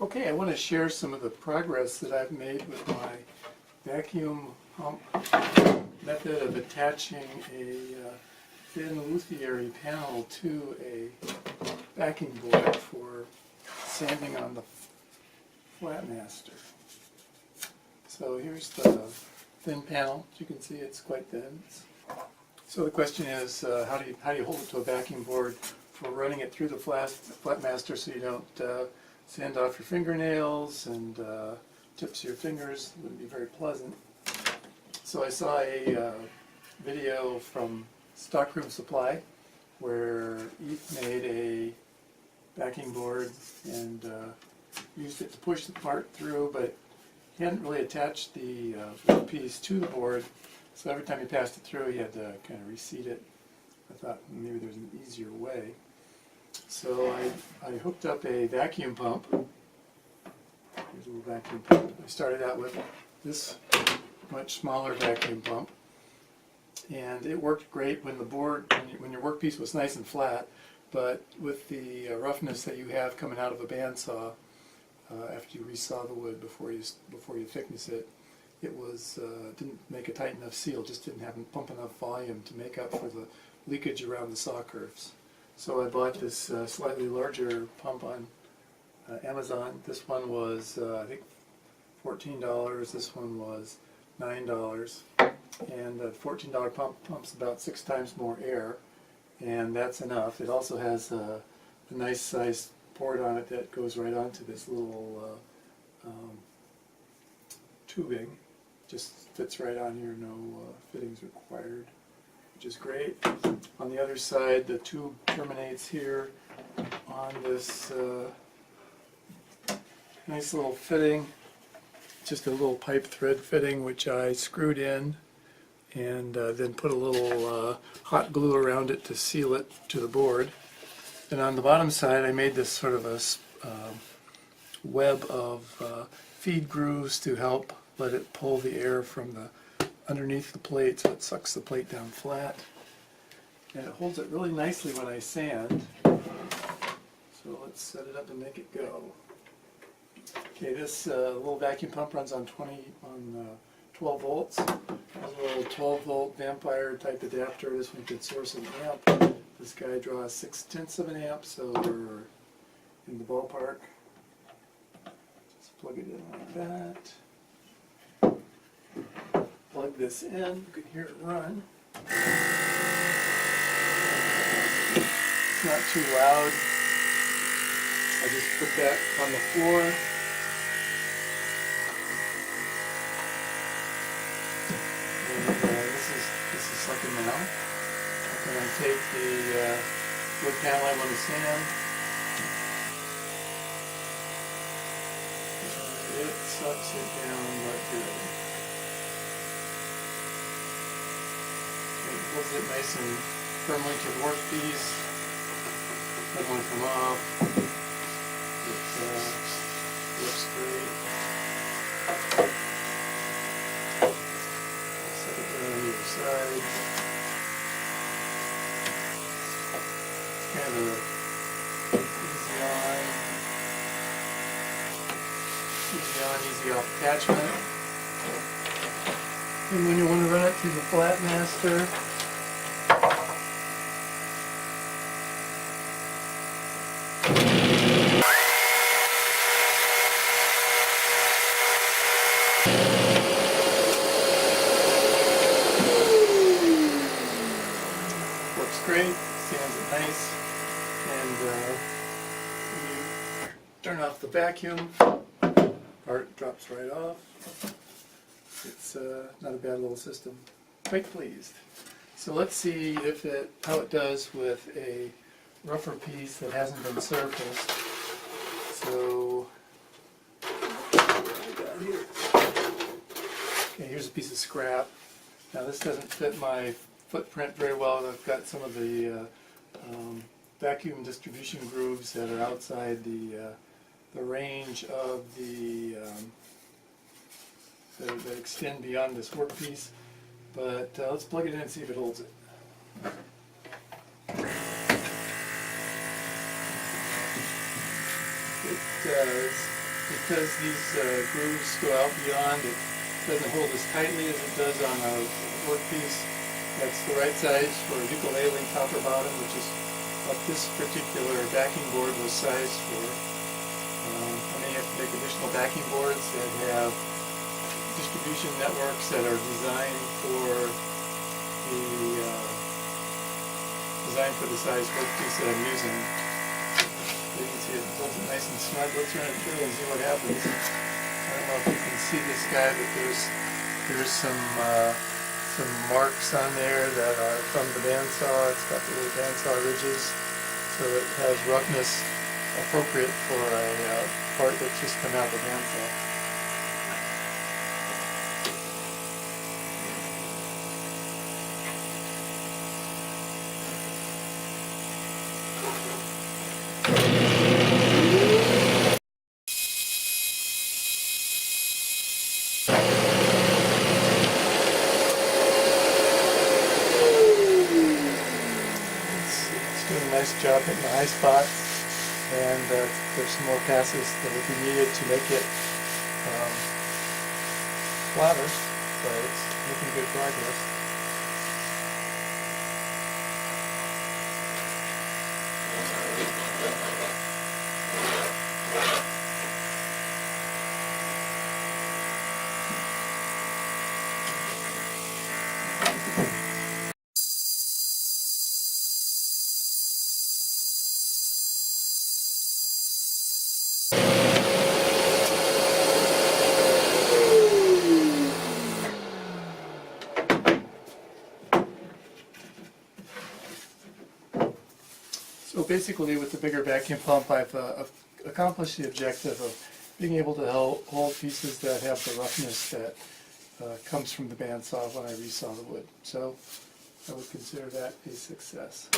Okay, I want to share some of the progress that I've made with my vacuum pump method of attaching a thin luthier panel to a backing board for sanding on the Flatmaster. So here's the thin panel. As you can see, it's quite thin. So the question is, how do you hold it to a backing board for running it through the Flatmaster so you don't sand off your fingernails and tips of your fingers? It wouldn't be very pleasant. So I saw a video from Stockroom Supply where Eve made a backing board and used it to push the part through, but he hadn't really attached the piece to the board, so every time he passed it through he had to kind of reseat it. I thought maybe there's an easier way. So I hooked up a vacuum pump. Here's a little vacuum pump. I started out with this much smaller vacuum pump, and it worked great when the board, when your workpiece was nice and flat, but with the roughness that you have coming out of a bandsaw after you resaw the wood before you thickness it, it was didn't make a tight enough seal, just didn't have pump enough volume to make up for the leakage around the saw curves. So I bought this slightly larger pump on Amazon. This one was I think $14. This one was $9. And the $14 pump pumps about 6 times more air, and that's enough. It also has a nice sized port on it that goes right onto this little tubing. Just fits right on here, no fittings required, which is great. On the other side, the tube terminates here on this nice little fitting, just a little pipe thread fitting which I screwed in and then put a little hot glue around it to seal it to the board. And on the bottom side I made this sort of a web of feed grooves to help let it pull the air from the underneath the plate so it sucks the plate down flat. And it holds it really nicely when I sand. So let's set it up and make it go. Okay, this little vacuum pump runs on 12 volts. It has a little 12 volt Vampire type adapter. This one could source an amp. This guy draws 6/10 of an amp, so we're in the ballpark. Just plug it in like that. Plug this in, you can hear it run. It's not too loud. I just put that on the floor. And this is sucking now. And I take the wood panel I want to sand. It sucks it down like good. It holds it nice and firmly to the workpiece. Doesn't want to come off. It looks great. Set it down on either side. It's kind of easy on, easy off attachment. And when you want to run it through the Flatmaster, works great, sands it nice, and when you turn off the vacuum, part drops right off. It's not a bad little system. Quite pleased. So let's see how it does with a rougher piece that hasn't been surfaced. So what do I got here? Okay, here's a piece of scrap. Now this doesn't fit my footprint very well. I've got some of the vacuum distribution grooves that are outside the range of the that extend beyond this workpiece, but let's plug it in and see if it holds it. It does. because these grooves go out beyond, it doesn't hold as tightly as it does on a workpiece. That's the right size for a ukulele topper bottom, which is what this particular backing board was sized for. I may have to make additional backing boards that have distribution networks that are designed for the size workpiece that I'm using. You can see it holds it nice and snug. Let's run it through and see what happens. I don't know if you can see this guy, but there's some marks on there that are from the bandsaw. It's got the little bandsaw ridges, so it has roughness appropriate for a part that's just come out of the bandsaw. It's doing a nice job hitting the high spots, and there's some more passes that would be needed to make it flatter, but it's making good progress. So basically, with the bigger vacuum pump, I've accomplished the objective of being able to hold pieces that have the roughness that comes from the bandsaw when I resaw the wood. So I would consider that a success.